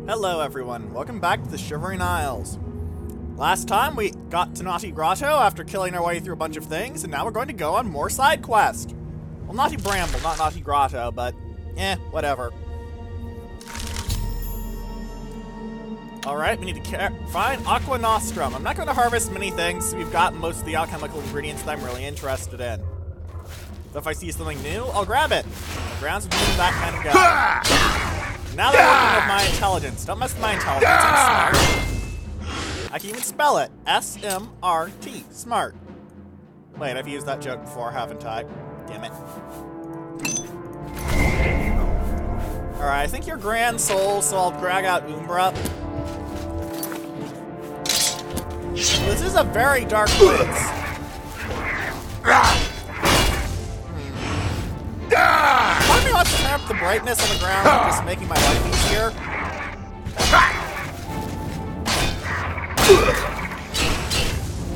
Hello everyone, welcome back to the Shivering Isles. Last time we got to Naughty Grotto after killing our way through a bunch of things, and now we're going to go on more side quests. Well, Naughty Bramble, not Naughty Grotto, but whatever. Alright, we need to find Aqua Nostrum. I'm not going to harvest many things, so we've got most of the alchemical ingredients that I'm really interested in. So if I see something new, I'll grab it. The grounds of being that kind of guy. Now they're working with my intelligence. Don't mess with my intelligence, I'm smart. I can even spell it. S-M-R-T. Smart. Wait, I've used that joke before, haven't I? Damn it. Alright, I think you're Grand Soul, so I'll drag out Umbra. This is a very dark place. Part of me wants to turn up the brightness on the ground, just making my life easier.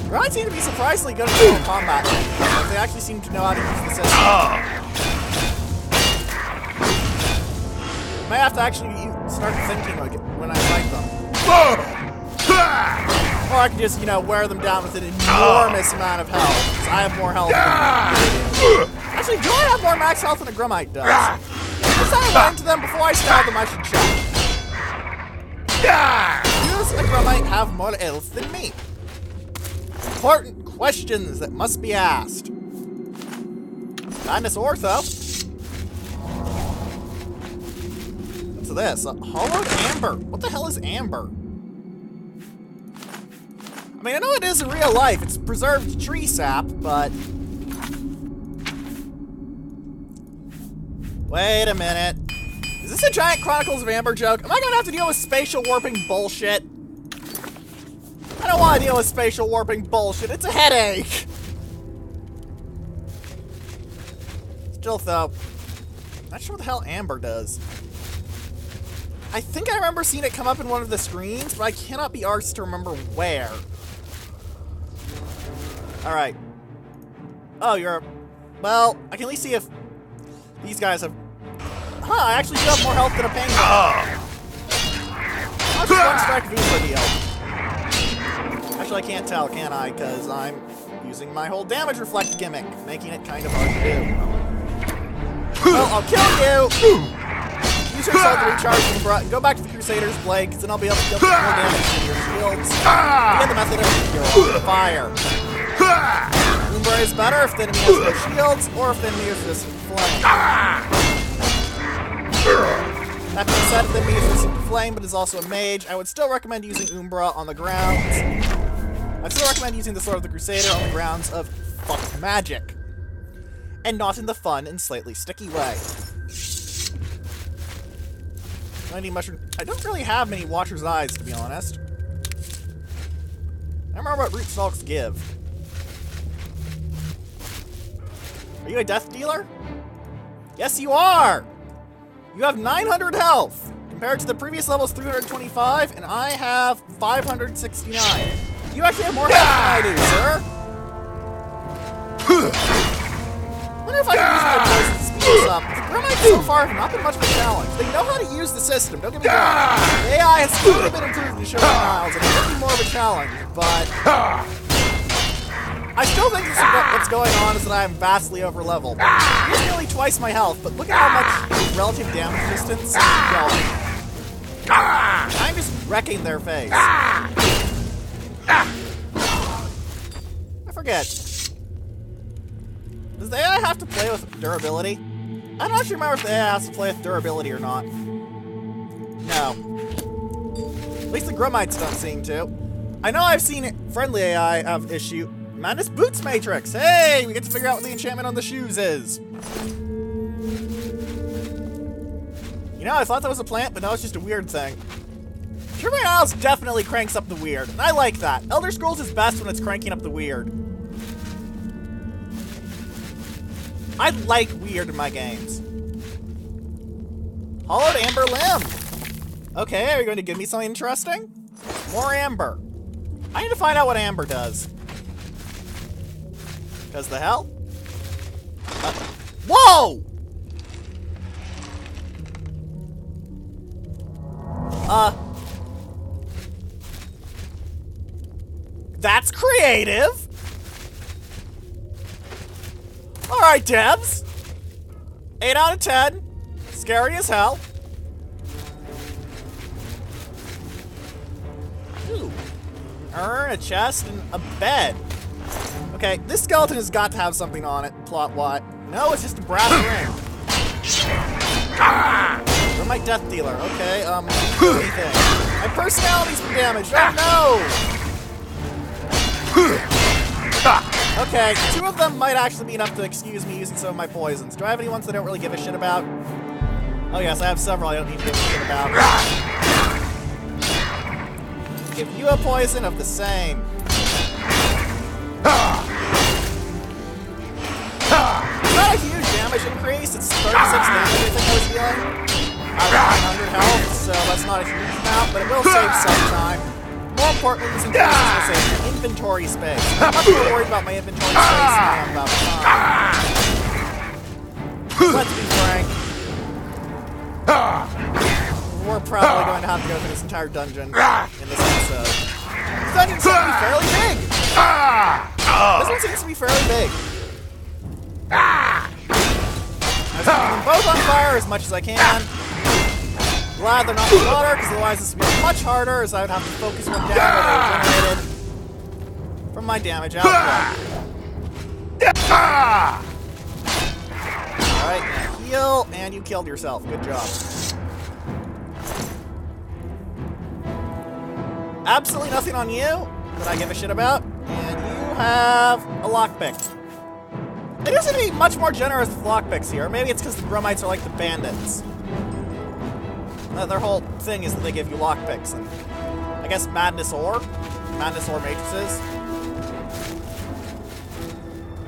Grunts seem to be surprisingly good at real combat. Like they actually seem to know how to use the system. Might have to actually start thinking like it when I fight them. Or I can just, wear them down with an enormous amount of health, because I have more health than Actually, do I have more max health than a Grummite does? Since I learned to them before I stab them, I should check. Does a Grummite have more health than me? Important questions that must be asked. Madness Ortho. What's this? Hollowed Amber. What the hell is Amber? I mean, I know it is in real life. It's preserved tree sap, but... Wait a minute. Is this a giant Chronicles of Amber joke? Am I gonna have to deal with spatial warping bullshit? I don't want to deal with spatial warping bullshit. It's a headache. Still, though, not sure what the hell Amber does. I think I remember seeing it come up in one of the screens, but I cannot be arsed to remember where. Alright. Oh, well, I can at least see if these guys have... Huh, I actually do have more health than a penguin. I'll just one strike Vooper deal. Actually, I can't tell, can I? Because I'm using my whole damage reflect gimmick, making it kind of hard to do. Well, I'll kill you! Use your soul to recharge Umbra and go back to the Crusader's Blade, because then I'll be able to deal more damage to your shields. Again, the method of your fire. Umbra is better if the enemy has no shields, or if the enemy is resistant to flame. That being said, if the enemy is resistant to flame, but is also a mage, I would still recommend using Umbra on the grounds. I'd still recommend using the Sword of the Crusader on the grounds of fuck magic. And not in the fun and slightly sticky way. 90 mushroom. I don't really have many Watcher's Eyes, to be honest. I don't remember what root stalks give. Are you a death dealer? Yes, you are! You have 900 health, compared to the previous level's 325, and I have 569. You actually have more health than I do, sir. I wonder if I can use my voice to speed this up. The Grummites so far have not been much of a challenge. They know how to use the system, don't get me wrong. The AI has clearly been improved in Shivering Isles, and it could be more of a challenge, but... I still think what's going on is that I am vastly over-leveled. He's nearly twice my health, but look at how much relative damage distance I'm going. I'm just wrecking their face. I forget. Does the AI have to play with durability? I'm not sure remember if the AI has to play with durability or not. No. At least the Grummites don't seem to. I know I've seen friendly AI have issue. Madness Boots Matrix! Hey! We get to figure out what the enchantment on the shoes is. I thought that was a plant, but no, it's just a weird thing. Shivering Isles definitely cranks up the weird, and I like that. Elder Scrolls is best when it's cranking up the weird. I like weird in my games. Hollowed Amber Limb! Okay, are you going to give me something interesting? More Amber. I need to find out what Amber does. Because the hell? Whoa! That's creative! Alright, devs. 8 out of 10. Scary as hell. Ooh. Urn, a chest, and a bed. Okay, this skeleton has got to have something on it, plot-wise. No, it's just a brass ring. You're my death dealer. Okay, anything. My personality's been damaged. Oh no! Okay, 2 of them might actually be enough to excuse me using some of my poisons. Do I have any ones that I don't really give a shit about? Oh yes, I have several I don't need to give a shit about. Give you a poison of the same. It's not a huge damage increase, it's 36 damage I think I was dealing. I have 900 health, so that's not a huge amount, but it will save some time. More importantly, this increases will save inventory space. I'm much more worried about my inventory space than I am about time. Let's be frank. We're probably going to have to go through this entire dungeon in this episode. This dungeon seems to be fairly big! This one seems to be fairly big. I'm setting them both on fire as much as I can. Glad they're not in water, because otherwise this would be much harder, as I would have to focus one down where they generated from my damage output. Alright, heal, and you killed yourself. Good job. Absolutely nothing on you that I give a shit about, and you have a lockpick. They do seem to be much more generous with lockpicks here. Maybe it's because the Grumites are like the bandits. Their whole thing is that they give you lockpicks, and I guess Madness Ore matrices.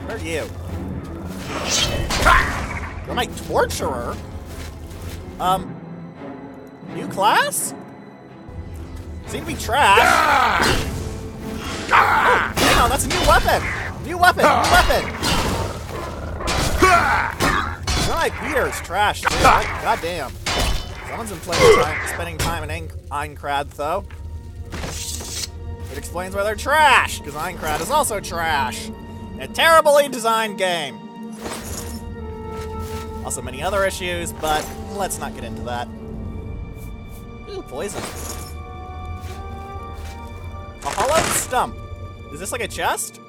Where are you? Grumite Torturer? New class? Seem to be trash. Oh, hang on, that's a new weapon! New weapon! New weapon! Grumite Beater's trash, dude. God damn. Someone's been spending time in Aincrad, though. It explains why they're trash, because Aincrad is also trash. A terribly designed game. Also many other issues, but let's not get into that. Ooh, poison. A hollowed stump. Is this like a chest?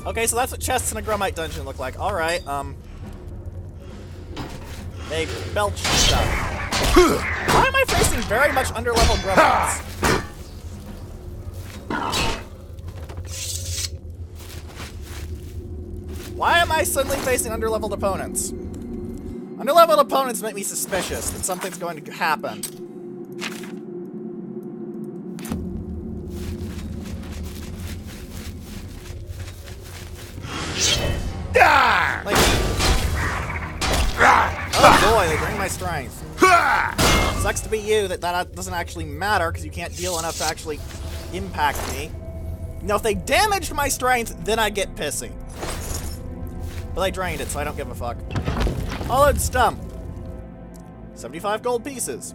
Okay, so that's what chests in a Grumite dungeon look like. Alright, they belch stuff. Why am I facing very much underleveled Grumites? Why am I suddenly facing underleveled opponents? Underleveled opponents make me suspicious that something's going to happen. Like, oh boy, they bring my strength. Sucks to be you that doesn't actually matter because you can't deal enough to actually impact me. Now, if they damaged my strength, then I get pissy. But I drained it, so I don't give a fuck. Hollowed stump. 75 gold pieces.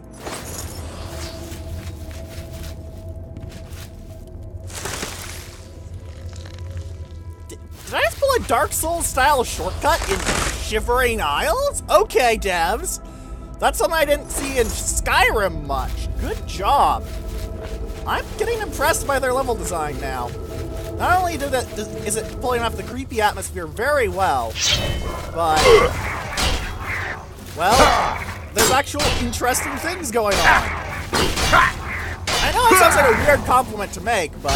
Did I just pull a Dark Souls style shortcut in Shivering Isles? Okay, devs. That's something I didn't see in Skyrim much. Good job. I'm getting impressed by their level design now. Not only is it pulling off the creepy atmosphere very well, but, well, there's actual interesting things going on. I know it sounds like a weird compliment to make, but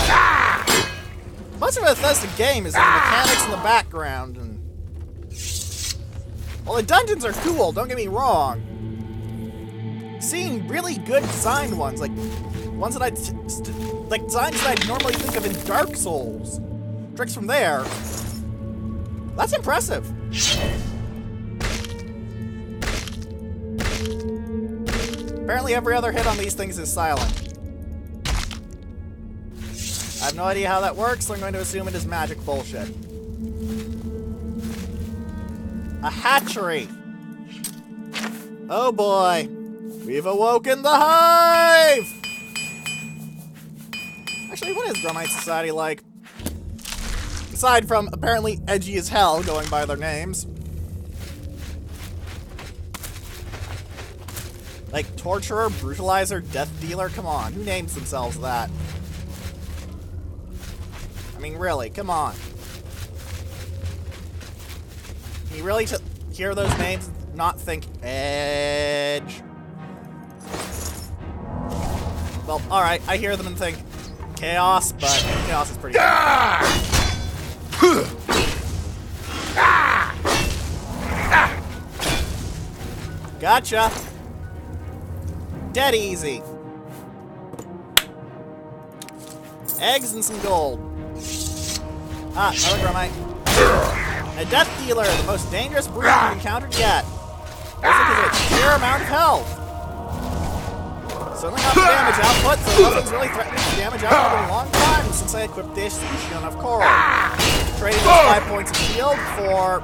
much of a Bethesda game is in the mechanics in the background, and, well, the dungeons are cool, don't get me wrong. Seeing really good designed ones, like ones that like designs that I'd normally think of in Dark Souls. Tricks from there. That's impressive. Apparently every other hit on these things is silent. I have no idea how that works, so I'm going to assume it is magic bullshit. A hatchery. Oh boy. We've awoken the hive! I Actually, what is Grumite Society like? Aside from apparently edgy as hell, going by their names. Like, torturer, brutalizer, death dealer? Come on, who names themselves that? I mean, really, come on. Can you really hear those names and not think edge? Well, alright, I hear them and think chaos, but chaos is pretty good. Gotcha! Dead easy. Eggs and some gold. Ah, another Grumite. A death dealer, the most dangerous breed we've encountered yet. This is a sheer amount of health. Certainly not the damage output, so nothing's really threatening the damage output in a long time since I equipped this Shield of Coral. Trading those 5 points of shield for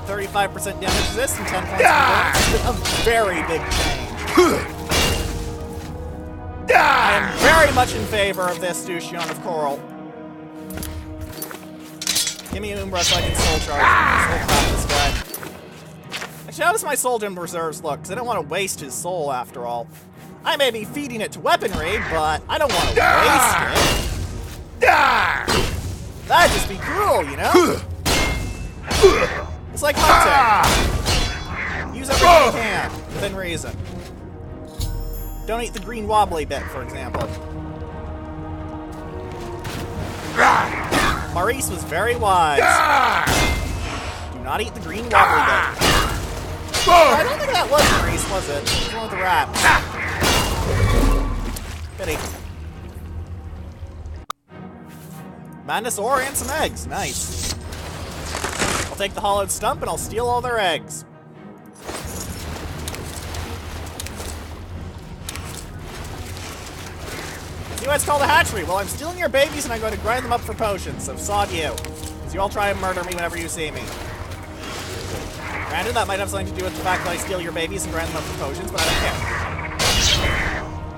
35% damage resist and 10 points of endurance has been a very big change. I am very much in favor of this Shield of Coral. Give me an Umbra so I can soul charge this guy. Actually, how does my soul gem reserves look? Because I don't want to waste his soul after all. I may be feeding it to weaponry, but I don't want to waste it. That'd just be cruel, you know? It's like hunting. Use everything you can, within reason. Don't eat the green wobbly bit, for example. Maurice was very wise. Do not eat the green wobbly bit. I don't think that was Maurice, was it? It was one with the rats. Pity. Madness ore and some eggs. Nice. I'll take the hollowed stump and I'll steal all their eggs. See why it's called a hatchery? Well, I'm stealing your babies and I'm going to grind them up for potions, so sod you. Because you all try and murder me whenever you see me. Granted, that might have something to do with the fact that I steal your babies and grind them up for potions, but I don't care.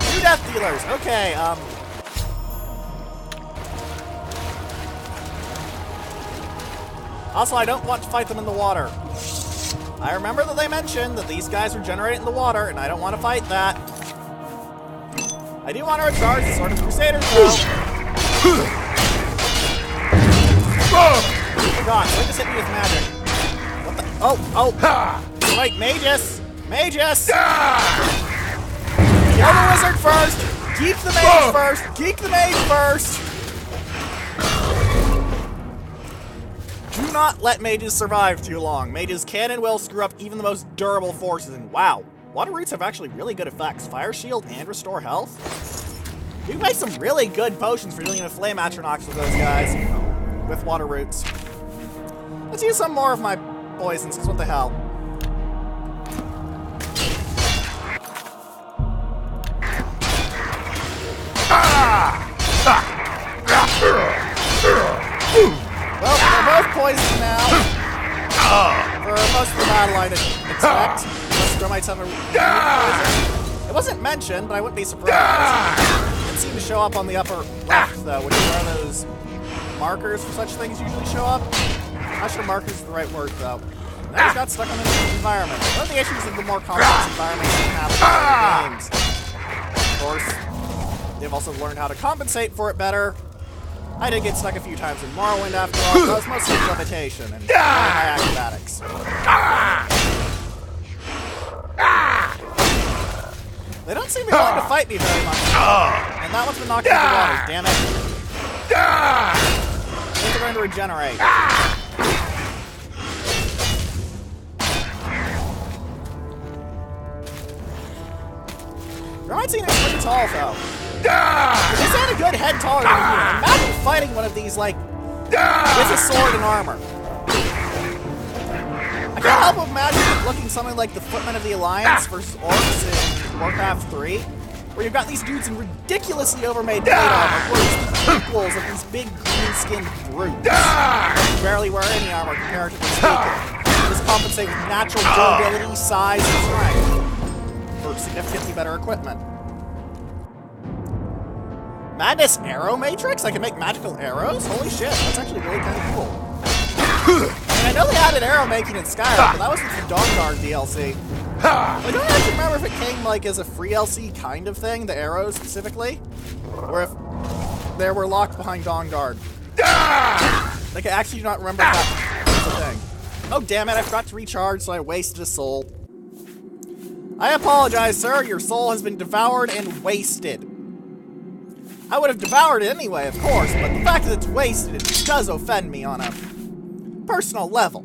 Two death dealers! Okay, Also, I don't want to fight them in the water. I remember that they mentioned that these guys regenerate in the water, and I don't want to fight that. I do want to recharge the Sword of Crusaders, though. Oh god, don't just hit me with magic. What the? Oh! Right, Magus! Magus! Kill the wizard first! Keep the mage first! Keep the mage first! Do not let mages survive too long. Mages can and will screw up even the most durable forces, and wow, water roots have actually really good effects. Fire shield and restore health. You can make some really good potions for dealing with flame atronachs with those guys. With water roots. Let's use some more of my poisons, because what the hell. Well, they're both poisoned now. For most of the battle, I'd expect. Unless Grumites have a poison. It wasn't mentioned, but I wouldn't be surprised. It didn't seem to show up on the upper left, though, which is where those markers for such things usually show up. I'm not sure markers is the right word, though. And I just got stuck on this environment. One of the issues of the more complex environments you can have in games. Of course, they've also learned how to compensate for it better. I did get stuck a few times in Morrowind after all, but that was mostly levitation and high acrobatics. They don't seem to be willing to fight me very much. And that one's been knocked into the water, damn it. Things are going to regenerate. Grumite seems pretty tall, though. He's had a good head taller than a human. Imagine fighting one of these, like, with a sword and armor. I can't help but imagine it looking something like the Footmen of the Alliance versus Orcs in Warcraft 3, where you've got these dudes in ridiculously overmade plate armor, where it's the equals of these big green-skinned brutes. Who barely wear any armor, comparatively speaking. Just compensate with natural durability, size, and strength for significantly better equipment. Madness Arrow Matrix? I can make magical arrows? Holy shit, that's actually really kind of cool. I know they added arrow making in Skyrim, but that was with the Dawnguard DLC. I don't actually remember if it came like as a free LC kind of thing, the arrows specifically, or if they were locked behind Dawnguard. Like I actually do not remember if that was a thing. Oh damn it, I forgot to recharge, so I wasted a soul. I apologize, sir. Your soul has been devoured and wasted. I would have devoured it anyway, of course, but the fact that it's wasted, it does offend me on a personal level.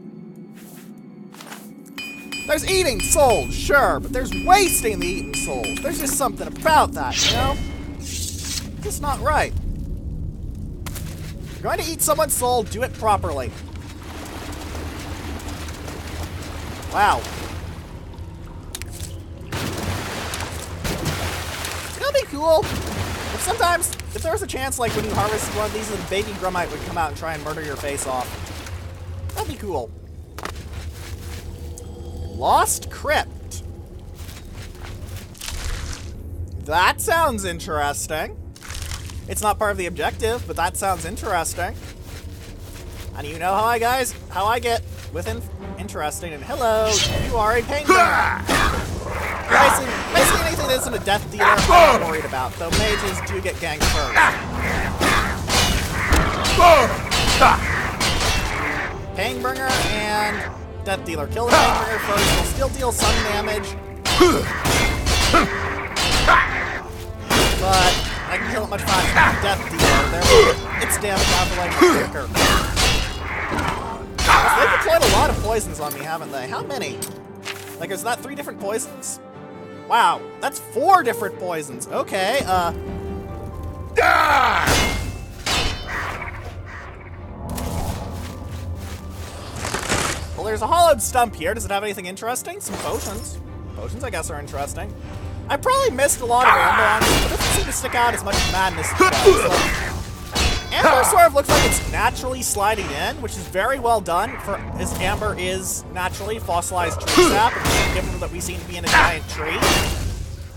There's eating souls, sure, but there's wasting the eaten souls. There's just something about that, you know? It's just not right. If you're going to eat someone's soul, do it properly. Wow. It's gonna be cool. If sometimes, if there was a chance, like when you harvested one of these, the baby Grummite would come out and try and murder your face off. That'd be cool. Lost Crypt. That sounds interesting. It's not part of the objective, but that sounds interesting. And you know how I get within interesting, and hello, you are a penguin. Basically anything that isn't a death dealer, I'm not worried about, though mages do get ganked first. Pangbringer and Death Dealer. Kill the Pangbringer first, will still deal some damage. But I can kill it much faster than the Death Dealer. Therefore, its damage out of the way much quicker. They've deployed a lot of poisons on me, haven't they? How many? Like, is that 3 different poisons? Wow, that's 4 different poisons. Okay, well, there's a hollowed stump here. Does it have anything interesting? Some potions. Potions, I guess, are interesting. I probably missed a lot of amber on it, but it doesn't seem to stick out as much as madness does. Like, amber sort of looks like it's naturally sliding in, which is very well done, for as amber is naturally fossilized tree sap, given that we seem to be in a giant tree.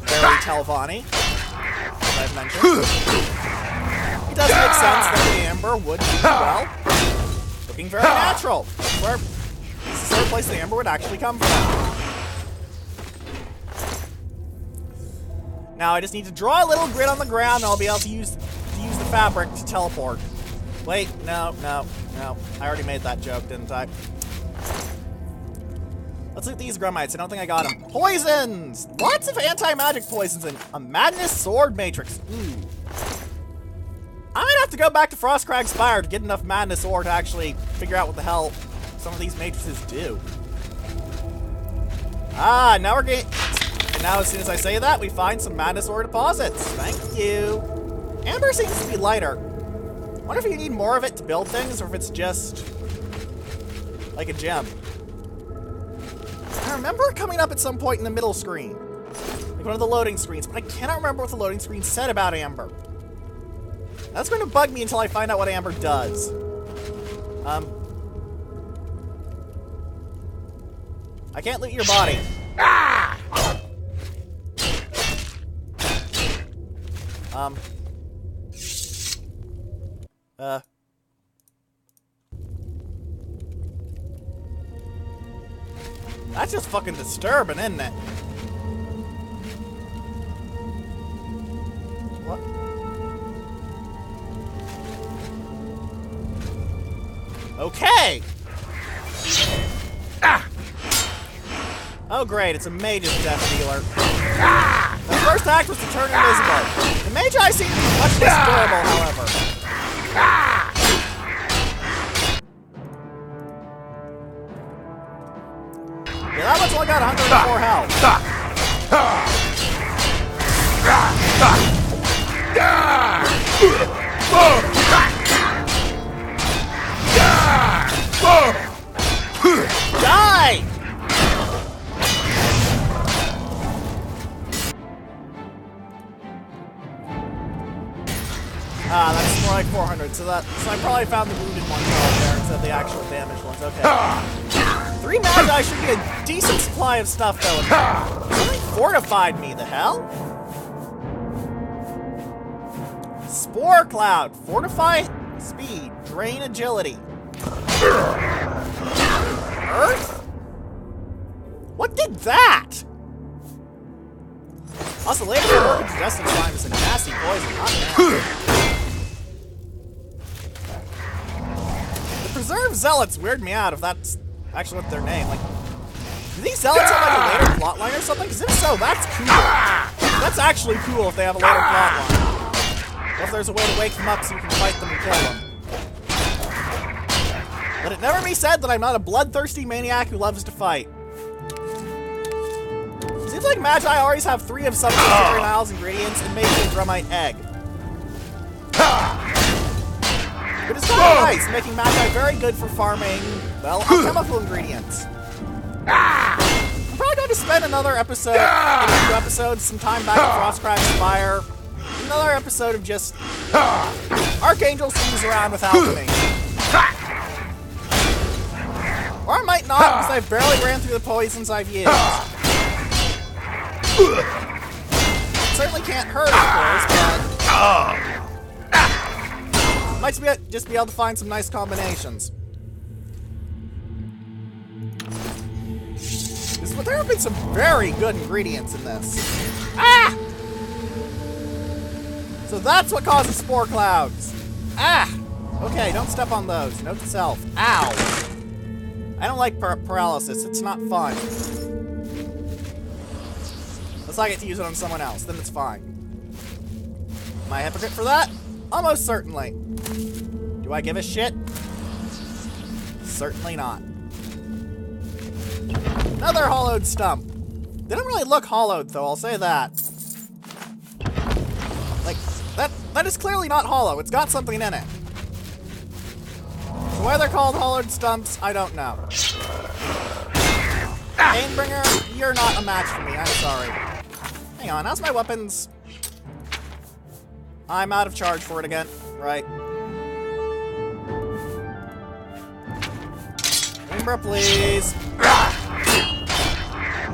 Very Telvanni, as I've mentioned. It does make sense that the amber would be, well, looking very natural. Where this is the sort of place the amber would actually come from. Now I just need to draw a little grid on the ground, and I'll be able to use the fabric to teleport. Wait, no. I already made that joke, didn't I? Let's look at these Grummites. I don't think I got them. Poisons! Lots of anti-magic poisons and a Madness Sword Matrix. Ooh. I might have to go back to Frostcrag Spire to get enough Madness Ore to actually figure out what the hell some of these matrices do. Ah, now we're getting... And now as soon as I say that, we find some Madness Ore deposits. Thank you. Amber seems to be lighter. I wonder if you need more of it to build things, or if it's just like a gem. I remember it coming up at some point in the middle screen. Like one of the loading screens, but I cannot remember what the loading screen said about Amber. That's going to bug me until I find out what Amber does. I can't loot your body. Ah! That's just fucking disturbing, isn't it? What? Okay! Ah! Oh great, it's a mage's death dealer. Ah! The first act was to turn invisible. The mage eye seems to be much less durable, however. Ah! Yeah, that one's only got 104 health. Die! Ah, that's more like 400, so I probably found the wounded ones out there instead of the actual damaged ones. Okay. 3 magi should be a decent supply of stuff, though. Something fortified me, the hell? Spore Cloud. Fortify speed. Drain agility. Earth? What did that? Also, later the work digestive slime is a nasty poison, not bad. The Preserve Zealots weird me out if that's actually what their name. Like, do these Zealots have like a later plotline or something? Because if so, that's cool. That's actually cool if they have a later plotline. Or if there's a way to wake them up so you can fight them and kill them. Let it never be said that I'm not a bloodthirsty maniac who loves to fight. Seems like Magi always have 3 of some of Nile's ingredients and maybe a Drumite egg. But it's kind of nice, making Magi very good for farming, well, alchemical ingredients. I'm probably going to spend another episode, maybe 2 episodes, some time back at Frostcrack's Fire. Another episode of just Archangels to use around with alchemy. Or I might not, because I've barely ran through the poisons I've used. Certainly can't hurt, of course, but might just be able to find some nice combinations. There have been some very good ingredients in this. Ah! So that's what causes spore clouds. Ah! Okay, don't step on those. Note to self. Ow! I don't like paralysis. It's not fun. Unless I get to use it on someone else, then it's fine. Am I a hypocrite for that? Almost certainly. Do I give a shit? Certainly not. Another hollowed stump. They don't really look hollowed, though, I'll say that. Like, that is clearly not hollow. It's got something in it. So why they're called hollowed stumps, I don't know. Painbringer, you're not a match for me, I'm sorry. Hang on, how's my weapons? I'm out of charge for it again. Right. Umbra, please.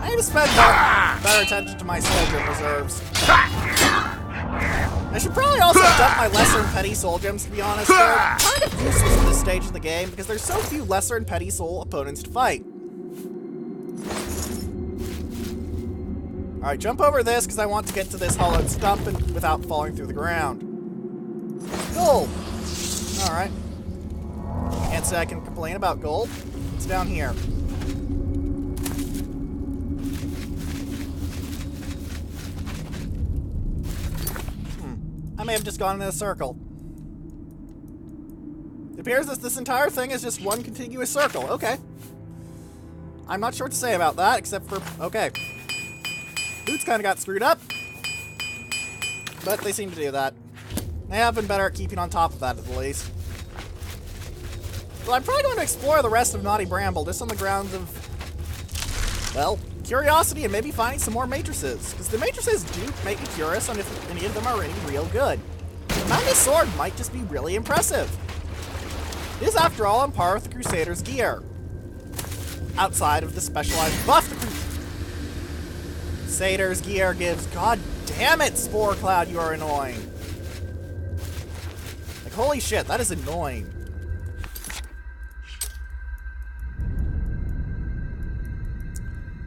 I need to spend better attention to my soldier reserves. I should probably also dump my lesser and petty soul gems, to be honest. They're kind of useless at this stage of the game because there's so few lesser and petty soul opponents to fight. Alright, jump over this because I want to get to this hollowed stump and without falling through the ground. Gold! Alright. Can't say I can complain about gold. It's down here. I may have just gone in a circle. It appears that this entire thing is just one contiguous circle. Okay. I'm not sure what to say about that, except for... Okay. Boots kind of got screwed up. But they seem to do that. They have been better at keeping on top of that, at the least. Well, I'm probably going to explore the rest of Naughty Bramble, just on the grounds of... well, curiosity and maybe finding some more matrices. Because the matrices do make me curious on if any of them are any real good. The Madness Sword might just be really impressive. It is, after all, on par with the Crusader's gear. Outside of the specialized buff the Crusader's gear gives. God damn it, Spore Cloud, you are annoying. Like, holy shit, that is annoying.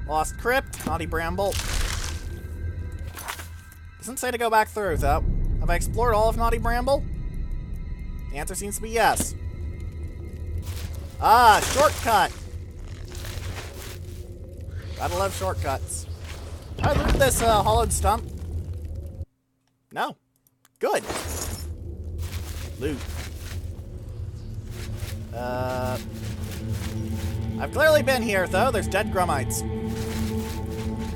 Lost Crypt, Naughty Bramble. Doesn't say to go back through, though. Have I explored all of Naughty Bramble? The answer seems to be yes. Ah, shortcut! Gotta love shortcuts. I looted this hollowed stump. No. Good. Loot. I've clearly been here, though. There's dead Grummites.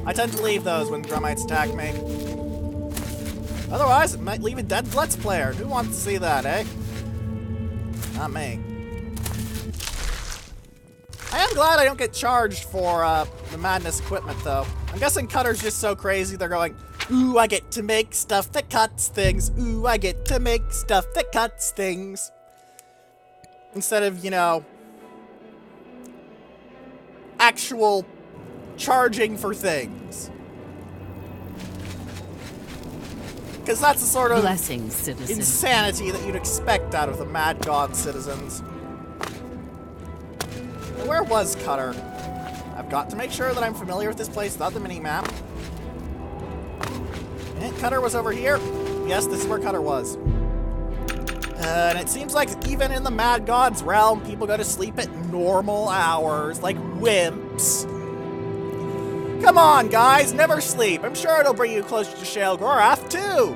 I tend to leave those when Grummites attack me. Otherwise, it might leave a dead Let's Player. Who wants to see that, eh? Not me. I am glad I don't get charged for the Madness equipment, though. I'm guessing Cutter's just so crazy, they're going, ooh, I get to make stuff that cuts things. Ooh, I get to make stuff that cuts things. Instead of, you know, actual charging for things. Because that's the sort of Blessings, citizen. insanity that you'd expect out of the Mad God citizens. Where was Cutter? I've got to make sure that I'm familiar with this place without the mini-map. And Cutter was over here. Yes, this is where Cutter was. And it seems like even in the Mad God's realm, people go to sleep at normal hours, like wimps. Come on, guys, never sleep. I'm sure it'll bring you closer to Shale Gorath, too.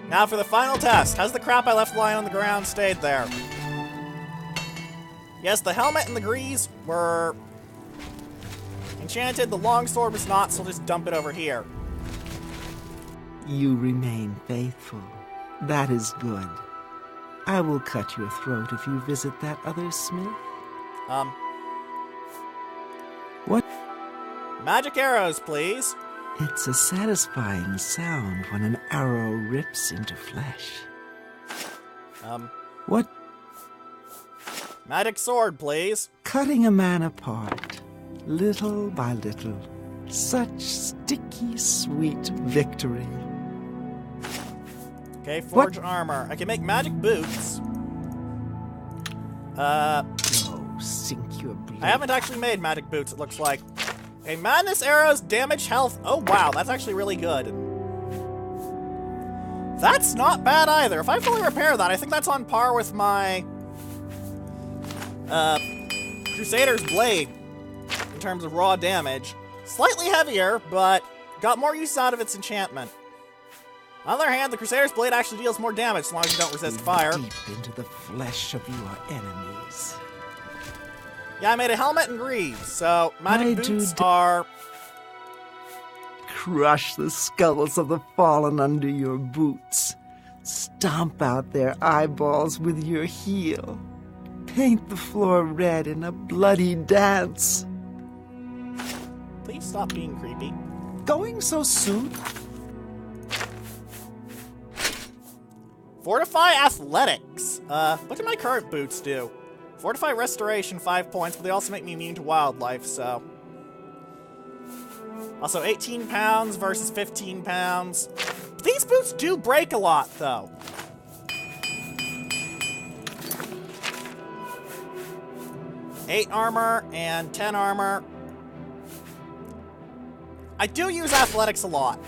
Now for the final test. Has the crap I left lying on the ground stayed there? Yes, the helmet and the grease were enchanted. The longsword was not, so I'll just dump it over here. You remain faithful. That is good. I will cut your throat if you visit that other smith. What? Magic arrows, please. It's a satisfying sound when an arrow rips into flesh. What? Magic sword, please. Cutting a man apart, little by little. Such sticky, sweet victory. Okay, forge armor. I can make magic boots. Oh, sink your blade. I haven't actually made magic boots, it looks like. Okay, madness arrows, damage, health. Oh, wow, that's actually really good. That's not bad either. If I fully repair that, I think that's on par with my Crusader's blade in terms of raw damage. Slightly heavier, but got more use out of its enchantment. On the other hand, the Crusader's blade actually deals more damage as long as you don't resist fire. Deep into the flesh of your enemies. Yeah, I made a helmet and greaves, so magic boots are... Crush the skulls of the fallen under your boots. Stomp out their eyeballs with your heel. Paint the floor red in a bloody dance. Please stop being creepy. Going so soon? Fortify athletics. What do my current boots do? Fortify restoration, 5 points, but they also make me immune to wildlife, so... Also 18 pounds versus 15 pounds. These boots do break a lot, though. Eight armor and 10 armor. I do use athletics a lot.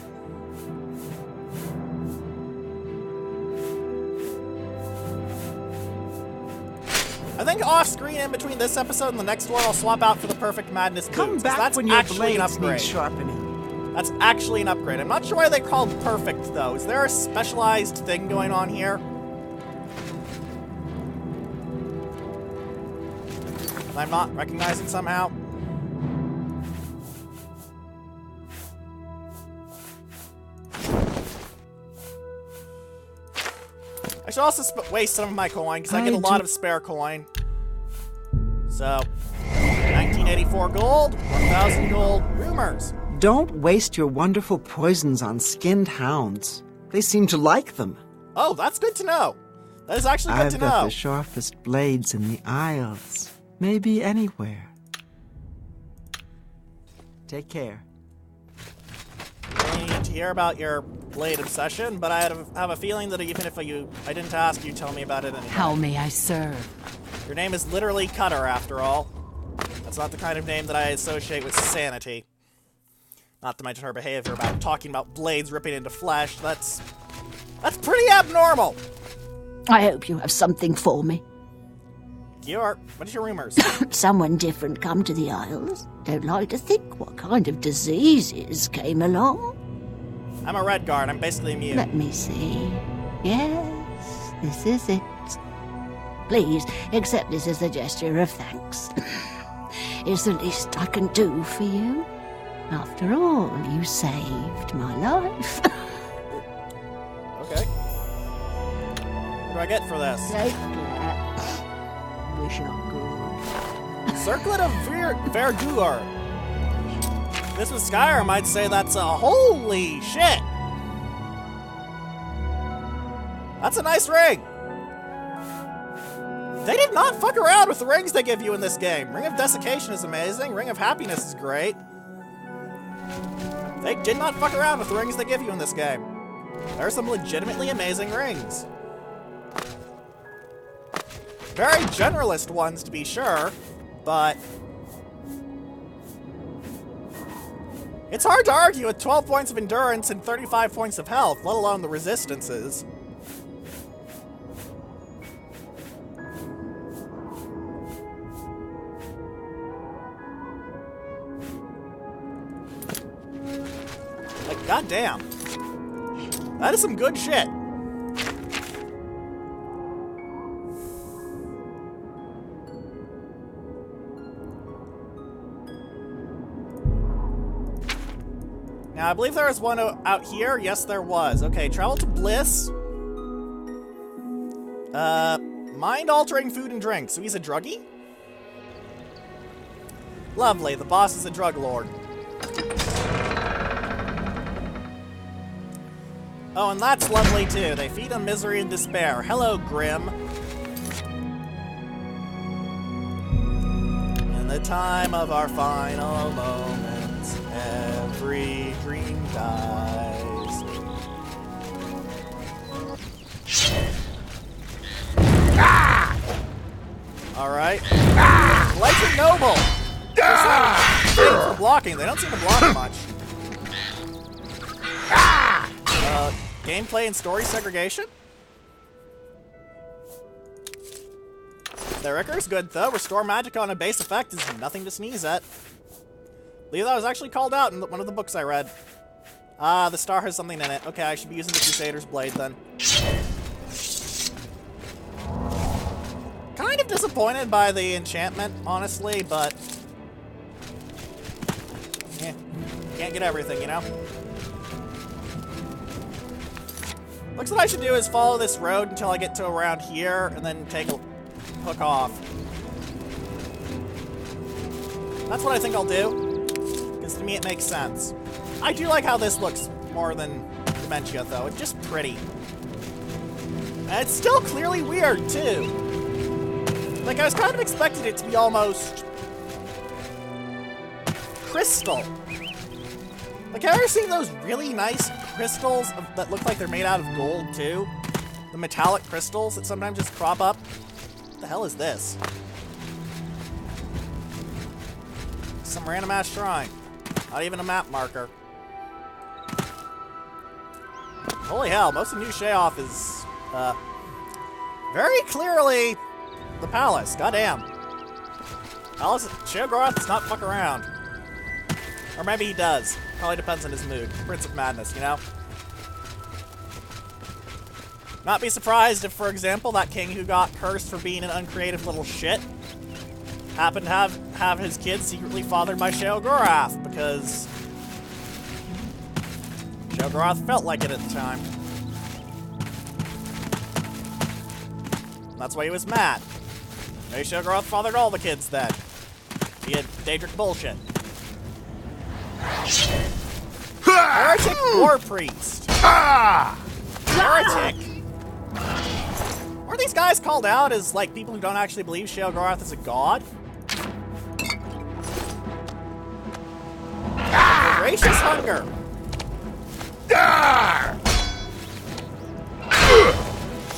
I think off-screen in between this episode and the next one, I'll swap out for the perfect madness boots. Come back that's when your actually an blades upgrade. need sharpening. That's actually an upgrade. I'm not sure why they're called perfect, though. Is there a specialized thing going on here? that I'm not recognizing somehow? I should also waste some of my coin, because I get a lot of spare coin. So, 1984 gold, 1,000 gold, rumors. Don't waste your wonderful poisons on skinned hounds. They seem to like them. Oh, that's good to know. That is actually good to know. I've got the sharpest blades in the Isles. Maybe anywhere. Take care. I need to hear about your blade obsession, but I have a feeling that even if I didn't ask you, tell me about it anyway. How may I serve? Your name is literally Cutter, after all. That's not the kind of name that I associate with sanity. Not to mention her behavior about talking about blades ripping into flesh. That's pretty abnormal. I hope you have something for me. What is your rumors? Someone different come to the Isles. Don't like to think what kind of diseases came along. I'm a red guard. I'm basically immune. Let me see. Yes, this is it. Please accept this as a gesture of thanks. It's the least I can do for you. After all, you saved my life. Okay. What do I get for this? Take that. Wish I could. Circlet of Verdure. This was Skyrim, I'd say that's a holy shit. That's a nice ring. They did not fuck around with the rings they give you in this game. Ring of Desiccation is amazing. Ring of Happiness is great. They did not fuck around with the rings they give you in this game. There are some legitimately amazing rings. Very generalist ones, to be sure, but it's hard to argue with 12 points of endurance and 35 points of health, let alone the resistances. Like, goddamn. That is some good shit. Now, I believe there was one out here. Yes, there was. Okay, travel to Bliss. Mind-altering food and drink. So he's a druggie? Lovely. The boss is a drug lord. Oh, and that's lovely, too. They feed on misery and despair. Hello, Grim. In the time of our final moments, every dream dies. Ah! Alright. Legend Noble! For blocking. They don't seem to block much. Gameplay and story segregation? The Ricker's good, though. Restore magic on a base effect is nothing to sneeze at. I believe that was actually called out in one of the books I read. Ah, the star has something in it. Okay, I should be using the Crusader's Blade, then. Kind of disappointed by the enchantment, honestly, but yeah, can't get everything, you know? Looks like what I should do is follow this road until I get to around here, and then take a hook off. That's what I think I'll do, because to me it makes sense. I do like how this looks more than Dementia, though. It's just pretty. And it's still clearly weird, too. Like, I was kind of expecting it to be almost crystal. Like, have you ever seen those really nice crystals that look like they're made out of gold, too? The metallic crystals that sometimes just crop up? What the hell is this? Some random-ass shrine. Not even a map marker. Holy hell, most of New Sheoth is, very clearly the palace. Goddamn. Palace, Sheogorath does not fuck around. Or maybe he does. Probably depends on his mood. Prince of Madness, you know? Not be surprised if, for example, that king who got cursed for being an uncreative little shit happened to have his kids secretly fathered by Sheogorath, because Sheogorath felt like it at the time. That's why he was mad. Maybe Sheogorath fathered all the kids then. He had Daedric bullshit. Heretic War Priest. Heretic. Weren't these guys called out as, like, people who don't actually believe Sheogorath is a god? Voracious Hunger.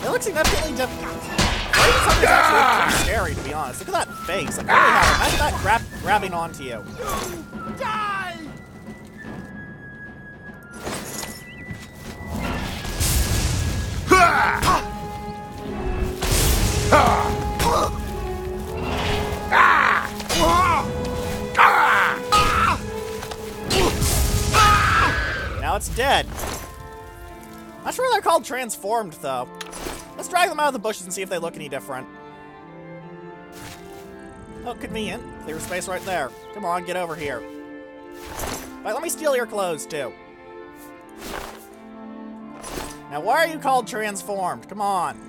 They look significantly different. Voracious Hunger is actually pretty scary, to be honest. Look at that face. Like, holy hell, imagine that grabbing onto you. Die! Now it's dead. Not sure they're called transformed, though. Let's drag them out of the bushes and see if they look any different. Oh, convenient. Clear space right there. Come on, get over here. But let me steal your clothes, too. Now, why are you called transformed? Come on.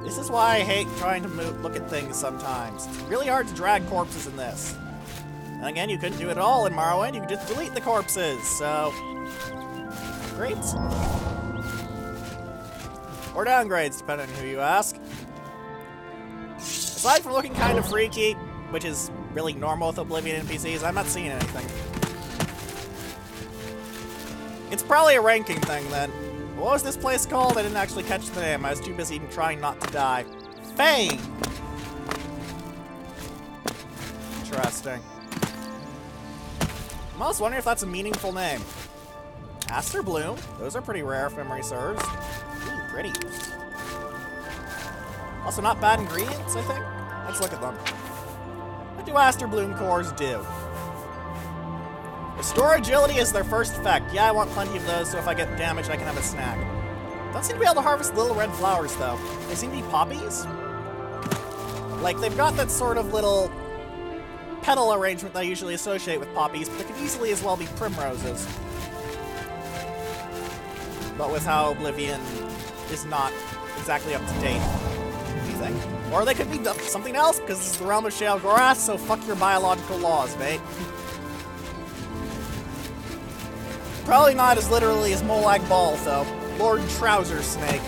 This is why I hate trying to look at things sometimes. It's really hard to drag corpses in this. And again, you couldn't do it all in Morrowind. You could just delete the corpses, so upgrades. Or downgrades, depending on who you ask. Aside from looking kind of freaky, which is really normal with Oblivion NPCs, I'm not seeing anything. It's probably a ranking thing, then. What was this place called? I didn't actually catch the name. I was too busy trying not to die. Fame! Interesting. I'm also wondering if that's a meaningful name. Aster Bloom. Those are pretty rare if memory serves. Ooh, pretty. Also not bad ingredients, I think. Let's look at them. What do Aster Bloom cores do? Restore agility is their first effect. Yeah, I want plenty of those, so if I get damaged, I can have a snack. Don't seem to be able to harvest little red flowers, though. They seem to be poppies? Like, they've got that sort of little petal arrangement that I usually associate with poppies, but they could easily as well be primroses. But with how Oblivion is not exactly up to date. What do you think? Or they could be something else, because this is the realm of shale grass, so fuck your biological laws, mate. Probably not as literally as Molag Bal, though. Lord Trouser Snake.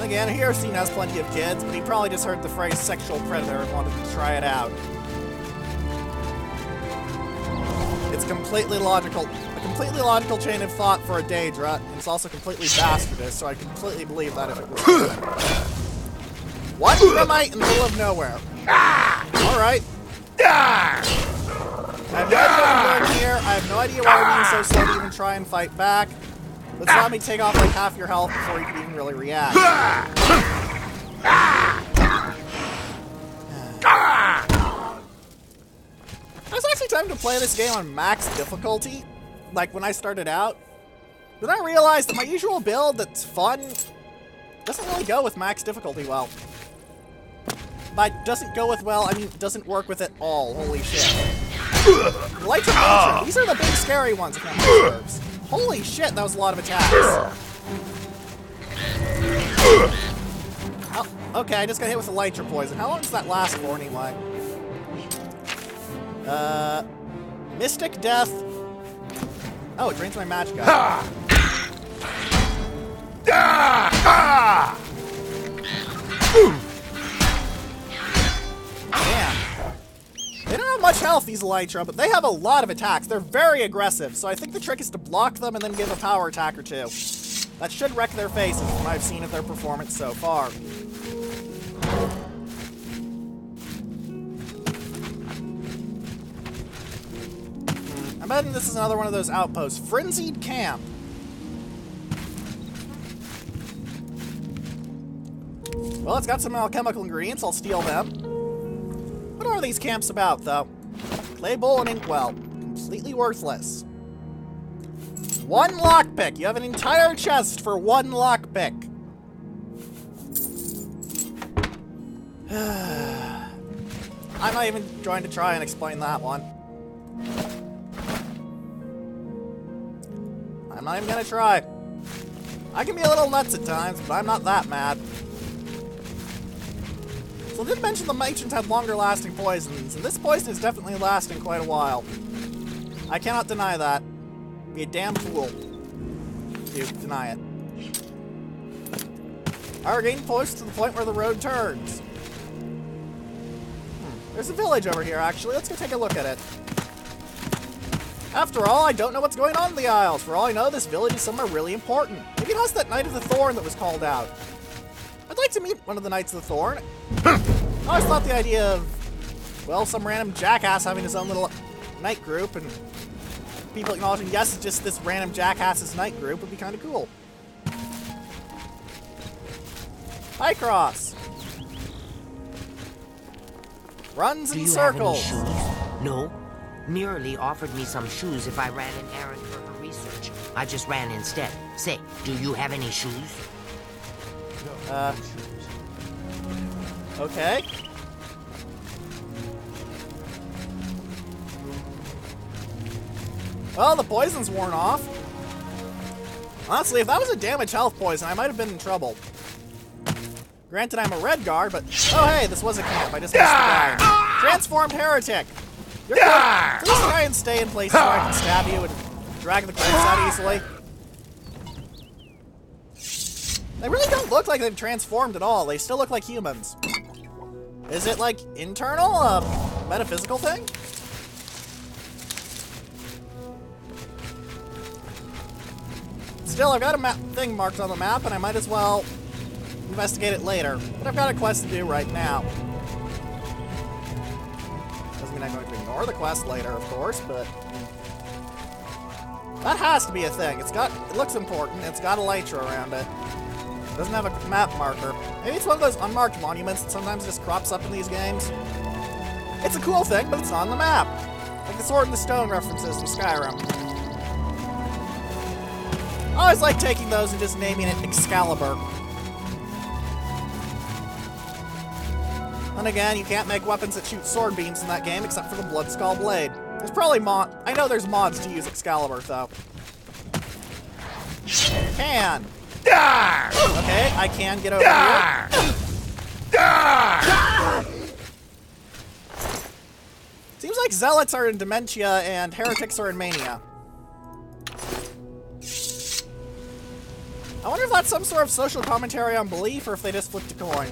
Again, Hirsine has plenty of kids, but he probably just heard the phrase sexual predator and wanted to try it out. It's completely logical. A completely logical chain of thought for a Daedra, and it's also completely bastardist, so I completely believe that if it was true. What? Thermite in the middle of nowhere. Alright. I have no idea what I'm doing here. I have no idea why we're being so slow to even try and fight back. Let's let me take off like half your health before you can even really react. I was actually tempted to play this game on max difficulty, like when I started out. But then I realized that my usual build that's fun doesn't really go with max difficulty well. By doesn't go with well, I mean doesn't work with it all. Holy shit. Lights of nature. These are the big scary ones if memory serves. Holy shit, that was a lot of attacks. Oh, okay, I just got hit with a Lytra poison. How long does that last for anyway? Mystic Death. Oh, it drains my magic out. Damn. They don't have much health, these Elytra, but they have a lot of attacks. They're very aggressive, so I think the trick is to block them and then give a power attack or two. That should wreck their faces from what I've seen of their performance so far. I'm betting this is another one of those outposts. Frenzied Camp. Well, it's got some alchemical ingredients. I'll steal them. What are these camps about, though? Clay bowl and inkwell. Completely worthless. One lockpick. You have an entire chest for one lockpick. I'm not even going to try and explain that one. I'm not even going to try. I can be a little nuts at times, but I'm not that mad. So I did mention the matrons had longer lasting poisons, and this poison is definitely lasting quite a while. I cannot deny that. Be a damn fool to deny it. Our game points to the point where the road turns. There's a village over here, actually. Let's go take a look at it. After all, I don't know what's going on in the Isles. For all I know, this village is somewhere really important. Maybe it has that Knight of the Thorn that was called out. I'd like to meet one of the Knights of the Thorn. I always thought the idea of, well, some random jackass having his own little knight group and people acknowledging, yes, it's just this random jackass's knight group would be kind of cool. High Cross. Runs in circles. Have any shoes? No. Merely offered me some shoes if I ran an errand for her research. I just ran instead. Say, do you have any shoes? Okay. Well, the poison's worn off. Honestly, if that was a damage health poison, I might have been in trouble. Granted, I'm a red guard, but... Oh, hey, this was a camp. I just missed the guy. Transformed Heretic. You're good. Please try and stay in places where I can stab you and drag the crates out easily. They really don't look like they've transformed at all. They still look like humans. Is it, like, internal? A metaphysical thing? Still, I've got a thing marked on the map, and I might as well investigate it later. But I've got a quest to do right now. Doesn't mean I'm going to ignore the quest later, of course, but... that has to be a thing. It looks important. It's got elytra around it. Doesn't have a map marker. Maybe it's one of those unmarked monuments that sometimes just crops up in these games. It's a cool thing, but it's not on the map. Like the Sword in the Stone references from Skyrim. I always like taking those and just naming it Excalibur. And again, you can't make weapons that shoot sword beams in that game except for the Bloodskull Blade. There's probably I know there's mods to use Excalibur, though. Can. Okay, I can get over here. Seems like Zealots are in Dementia and Heretics are in Mania. I wonder if that's some sort of social commentary on belief or if they just flipped a coin.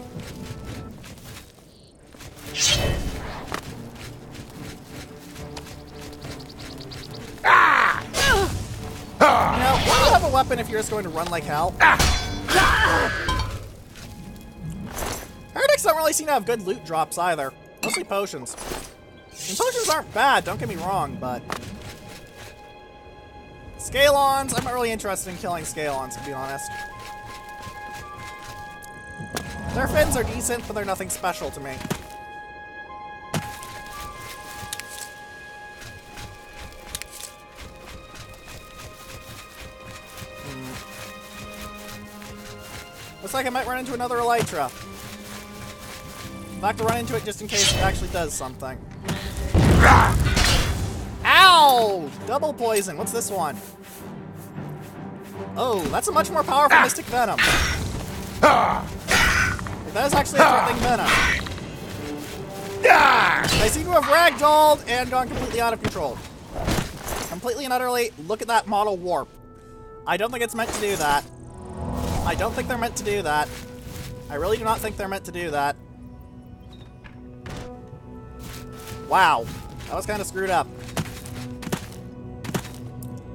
You know, why do you have a weapon if you're just going to run like hell? Heretics don't really seem to have good loot drops either. Mostly potions. And potions aren't bad, don't get me wrong, but... Scalons, I'm not really interested in killing Scalons, to be honest. Their fins are decent, but they're nothing special to me. Looks like I might run into another elytra. I'll have to run into it just in case it actually does something. Ow! Double poison. What's this one? Oh, that's a much more powerful Mystic Venom. That is actually a threatening venom. They seem to have ragdolled and gone completely out of control. Completely and utterly, look at that model warp. I don't think it's meant to do that. I don't think they're meant to do that. I really do not think they're meant to do that. Wow. That was kind of screwed up.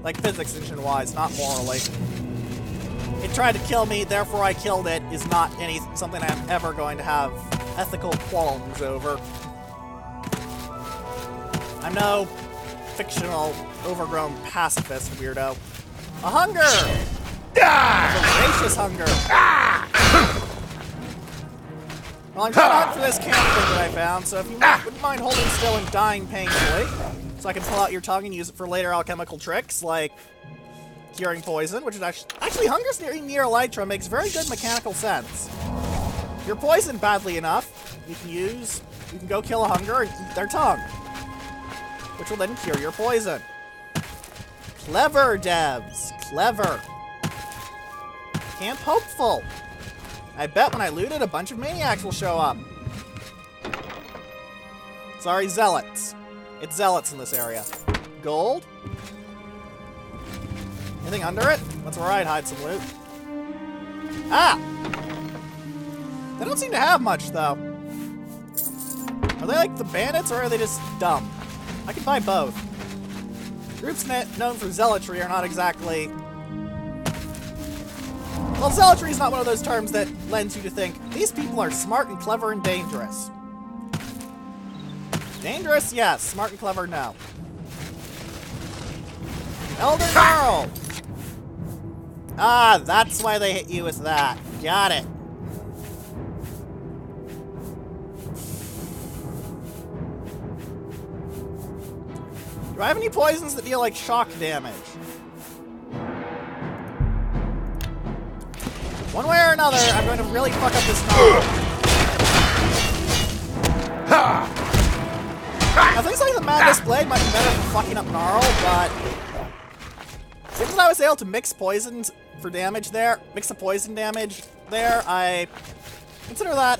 Like physics engine-wise, not morally. It tried to kill me, therefore I killed it, is not something I'm ever going to have ethical qualms over. I'm no fictional, overgrown pacifist weirdo. A hunger! A voracious hunger! Well, I'm trying to hunt for this camp thing that I found, so if you wouldn't mind holding still and dying painfully, so I can pull out your tongue and use it for later alchemical tricks, like curing poison, which is actually hunger's near elytra makes very good mechanical sense. If you're poisoned badly enough, you can go kill a hunger and eat their tongue, which will then cure your poison. Clever, devs. Clever. Camp Hopeful. I bet when I loot it, a bunch of maniacs will show up. Sorry, Zealots. It's Zealots in this area. Gold? Anything under it? That's where I'd hide some loot. Ah! They don't seem to have much, though. Are they like the bandits, or are they just dumb? I can buy both. Groups known for zealotry are not exactly... Well, zealotry is not one of those terms that lends you to think, these people are smart and clever and dangerous. Dangerous? Yes. Smart and clever? No. Elder Gnarl! Ah, that's why they hit you with that. Got it. Do I have any poisons that deal like shock damage? One way or another, I'm going to really fuck up this gnarl. Now, things like the Madness Blade might be better for fucking up gnarl, but given that I was able to mix poisons for damage there, mix the poison damage there, I consider that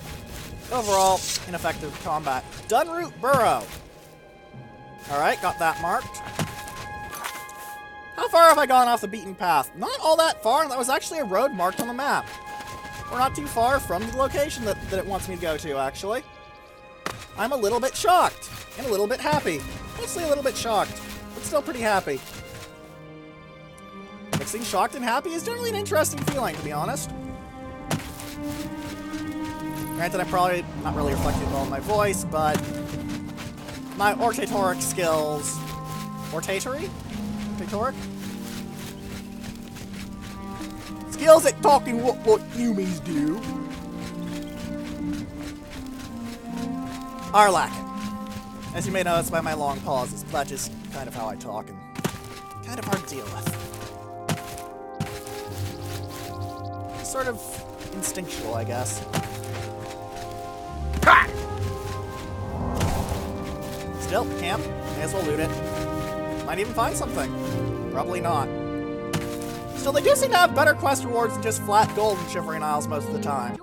overall ineffective combat. Dunroot Burrow. Alright, got that marked. How far have I gone off the beaten path? Not all that far, and that was actually a road marked on the map. We're not too far from the location that it wants me to go to, actually. I'm a little bit shocked, and a little bit happy. Mostly a little bit shocked, but still pretty happy. Mixing shocked and happy is generally an interesting feeling, to be honest. Granted, I'm probably not really reflecting well in my voice, but my ortatoric skills... Ortatory? Ortatoric? Skills at talking what humans do are lacking. As you may notice by my long pauses, that's just kind of how I talk and kind of hard to deal with. Sort of instinctual, I guess. Still, camp. May as well loot it. Might even find something. Probably not. Still, they do seem to have better quest rewards than just flat gold and Shivering Isles most of the time.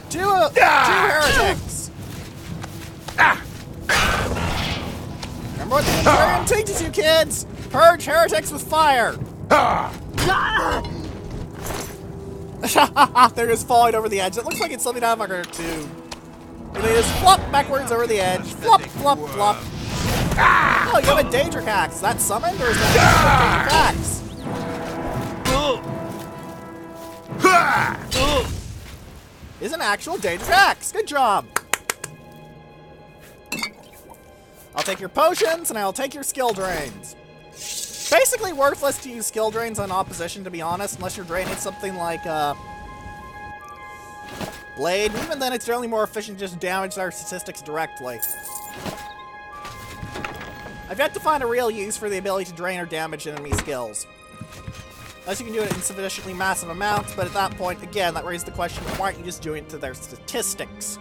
Two heretics! Remember what the Imperium teaches you, kids! Purge heretics with fire! They're just falling over the edge. It looks like it's something out of a cartoon. They just flop backwards over the edge. Flop, flop, flop. Oh, you have a Daedric Axe. Is that summoned, or is that Daedric Axe? Is an actual Daedric Axe. Good job. I'll take your potions, and I'll take your skill drains. Basically worthless to use skill drains on opposition, to be honest, unless you're draining something like, Blade. Even then, it's generally more efficient to just damage their statistics directly. I've yet to find a real use for the ability to drain or damage enemy skills. Unless you can do it in sufficiently massive amounts, but at that point, again, that raises the question, why aren't you just doing it to their statistics?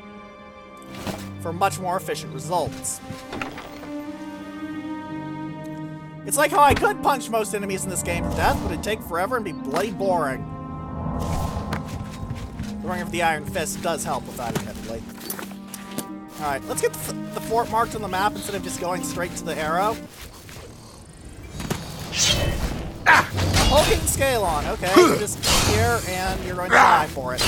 For much more efficient results. It's like how I could punch most enemies in this game to death, but it'd take forever and be bloody boring. The Ring of the Iron Fist does help with that, admittedly. Alright, let's get the fort marked on the map instead of just going straight to the arrow. Hulking Scalon, okay, you're just here and you're going to die for it.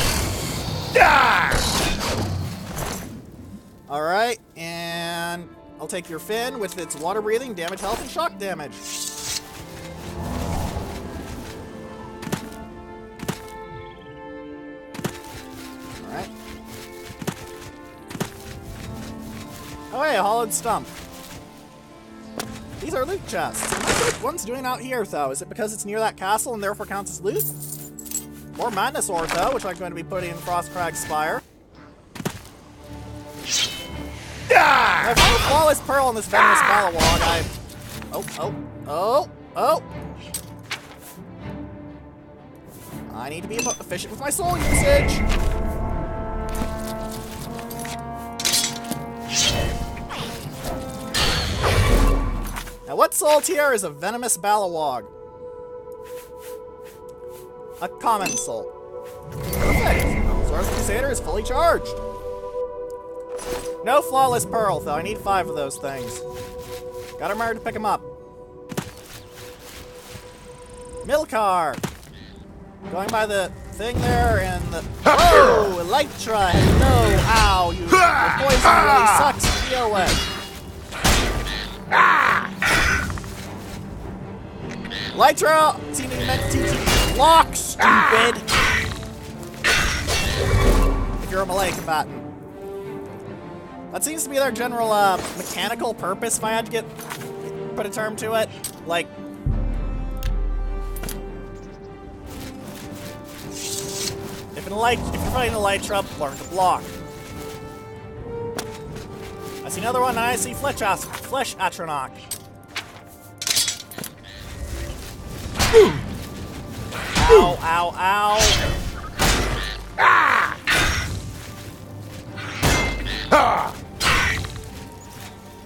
Alright, and I'll take your fin with its water breathing, damage, health, and shock damage. Alright. Oh hey, a hollowed stump. These are loot chests. I'm not sure which one's doing out here, though. Is it because it's near that castle and therefore counts as loot? More Madness Ortho, which I'm going to be putting in Frostcrag Spire. I found a flawless pearl in this venomous Balawog. Oh. I need to be efficient with my soul usage. Now, what soul tier is a venomous Balawog? A common soul. Perfect. Source Crusader is fully charged. No flawless pearl, though. I need 5 of those things. Gotta remember to pick them up. Milkar. Going by the thing there and the... Oh, Elytra. Hello. Ow. Your poison really sucks to deal with. Elytra seem to be meant to teach you to block, stupid. If you're a melee combatant. That seems to be their general mechanical purpose, if I had to put a term to it. Like, if you're fighting Elytra, learn to block. I see another one, and I see Flesh Atronach. Ow, ow, ow.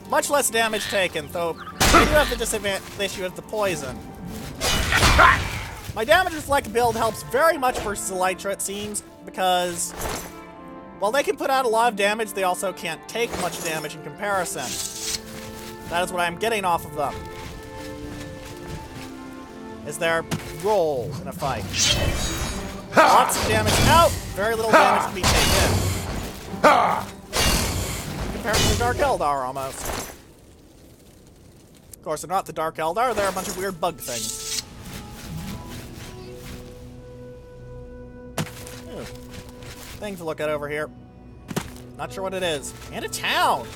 Much less damage taken, though I do have the issue of the poison. My damage reflect build helps very much versus Elytra, it seems, because While they can put out a lot of damage, they also can't take much damage in comparison. That is what I'm getting off of them. Is their role in a fight. Lots of damage out, very little damage to be taken. Compared to the Dark Eldar, almost. Of course, they're not the Dark Eldar, they're a bunch of weird bug things. Ooh. Thing to look at over here. Not sure what it is. And a town!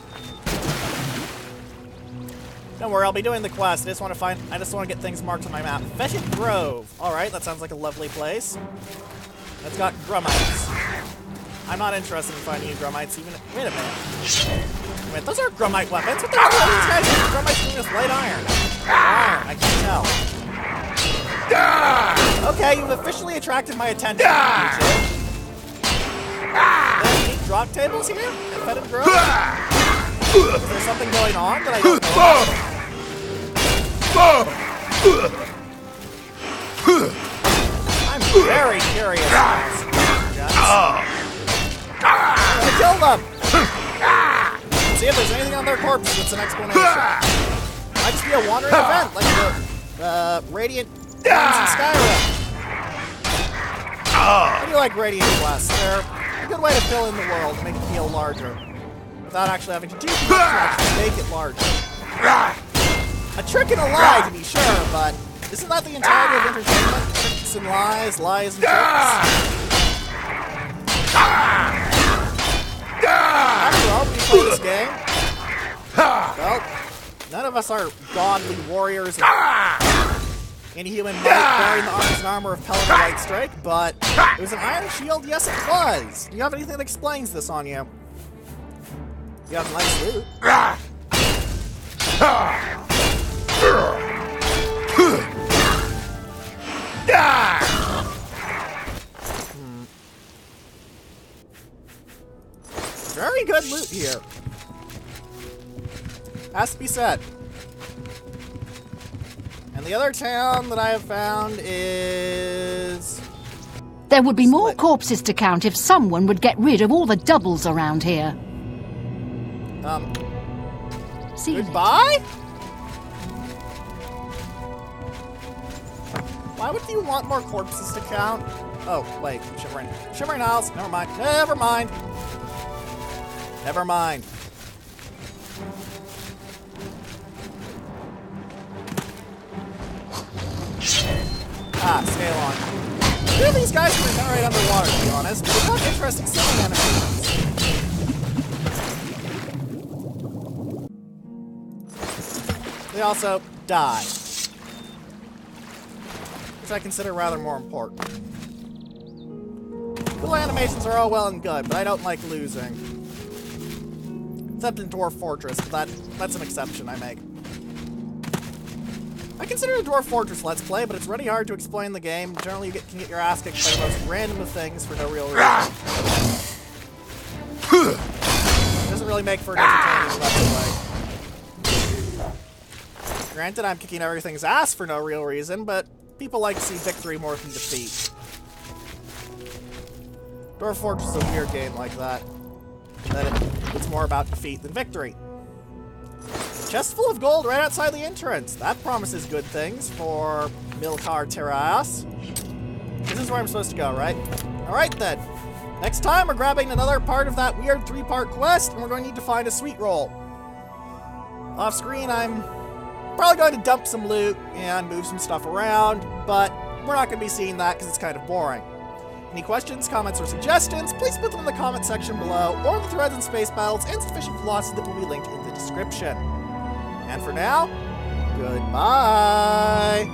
Don't worry, I'll be doing the quest. I just want to get things marked on my map. Fetchit Grove. Alright, that sounds like a lovely place. It's got grummites. I'm not interested in finding you grummites even. Wait a minute. Wait, those are grummite weapons. What the hell are these guys doing? Grummites doing with light iron. Iron, I can't tell. Okay, you've officially attracted my attention. Any neat drop tables here at Fetchit Grove? Is there something going on that I don't know? I'm very curious about this. I'm gonna kill them! See if there's anything on their corpses with some explanation. Might just be a wandering event, like the Radiant ones in Skyrim. I do like Radiant quests. They're a good way to fill in the world and make it feel larger. Without actually having to do much to actually make it larger. A trick and a lie, to be sure, but isn't that the entirety of entertainment? Tricks and lies, lies and tricks? After all, when you play this game, well, none of us are godly warriors of inhuman might bearing the arms and armor of Pellet or Light Strike, but it was an iron shield? Yes, it was! Do you have anything that explains this on you? You have nice loot. Very good loot here. Has to be said. And the other town that I have found is... There would be more corpses to count if someone would get rid of all the doubles around here. See you goodbye? Why would you want more corpses to count? Oh, wait, Shimmering Isles, never mind. Never mind. Never mind. Scale on. Two of these guys can regenerate underwater, to be honest. They've got interesting swimming animations. They also die. Which I consider rather more important. Cool animations are all well and good, but I don't like losing. Except in Dwarf Fortress, but that's an exception I make. I consider the Dwarf Fortress Let's Play, but it's really hard to explain the game. Generally, you can get your ass kicked by the most random of things for no real reason. It doesn't really make for an entertaining Let's Play. Granted, I'm kicking everything's ass for no real reason, but people like to see victory more than defeat. Dwarf Fortress is a weird game like that. It's more about defeat than victory. Chest full of gold right outside the entrance. That promises good things for Milkar Terras. This is where I'm supposed to go, right? Alright then. Next time, we're grabbing another part of that weird 3-part quest, and we're going to need to find a sweet roll. Off screen, I'm probably going to dump some loot and move some stuff around, but we're not going to be seeing that because it's kind of boring. Any questions, comments, or suggestions, please put them in the comment section below, or in the threads and space battles and sufficient velocity that will be linked in the description. And for now, goodbye!